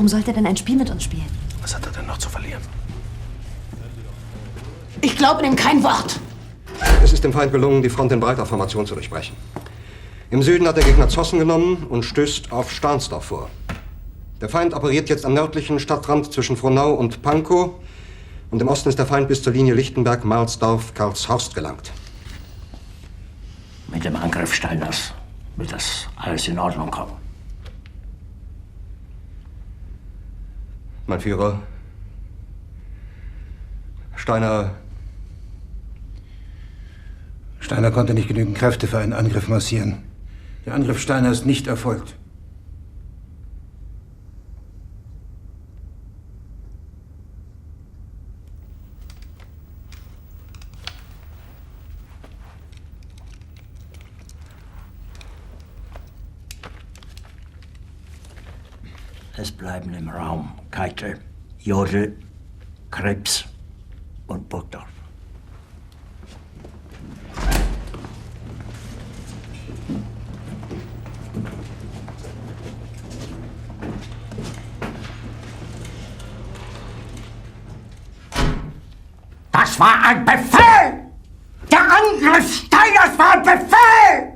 Warum sollte er denn ein Spiel mit uns spielen? Was hat er denn noch zu verlieren? Ich glaube ihm kein Wort. Es ist dem Feind gelungen, die Front in breiter Formation zu durchbrechen. Im Süden hat der Gegner Zossen genommen und stößt auf Stahnsdorf vor. Der Feind operiert jetzt am nördlichen Stadtrand zwischen Frohnau und Pankow. Und im Osten ist der Feind bis zur Linie Lichtenberg-Marsdorf-Karlshorst gelangt. Mit dem Angriff Steiners wird das alles in Ordnung kommen. Mein Führer, Steiner konnte nicht genügend Kräfte für einen Angriff massieren. Der Angriff Steiner ist nicht erfolgt. Es bleiben im Raum Keitel, Jodl, Krebs und Burgdorf. Das war ein Befehl! Der Angriff Steiners war ein Befehl!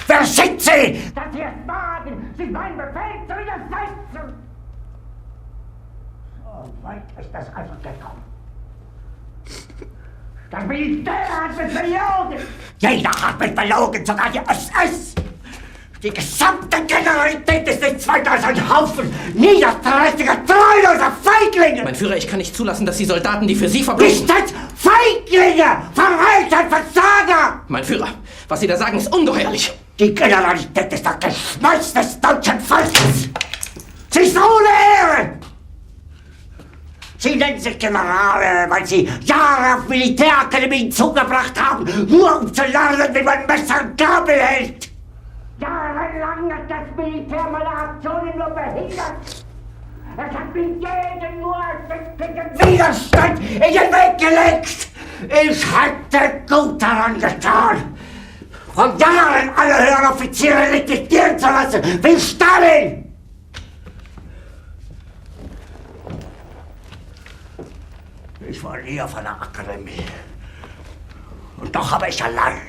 Wer sind Sie, dass Sie es wagen, sich meinen Befehl zu widersetzen? So weit ist das also gekommen. Das Militär hat mich belogen! Jeder hat mich belogen, sogar die SS! Die gesamte Generalität ist nichts weiter als ein Haufen niederträchtiger, treuloser Feiglinge! Mein Führer, ich kann nicht zulassen, dass die Soldaten, die für Sie verbringen... Nicht als Feiglinge! Verreiter, Versager! Mein Führer, was Sie da sagen, ist ungeheuerlich! Die Generalität ist das Geschmeiß des deutschen Volkes! Sie ist ohne Ehre! Sie nennen sich Generale, weil Sie Jahre auf Militärakademien zugebracht haben, nur um zu lernen, wie man Messer und Gabel hält! Jahrelang hat das Militär meine Aktionen nur behindert! Es hat mir jeden nur ersichtlichen Widerstand in den Weg gelegt! Ich hätte gut daran getan, von Jahren alle höheren Offiziere liquidieren zu lassen, wie Stalin! Ich war nie auf einer Akademie. Und doch habe ich allein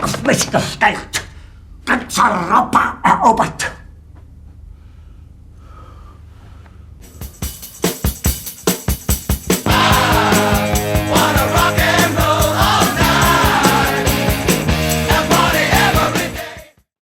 auf mich gestellt, ganz Europa erobert.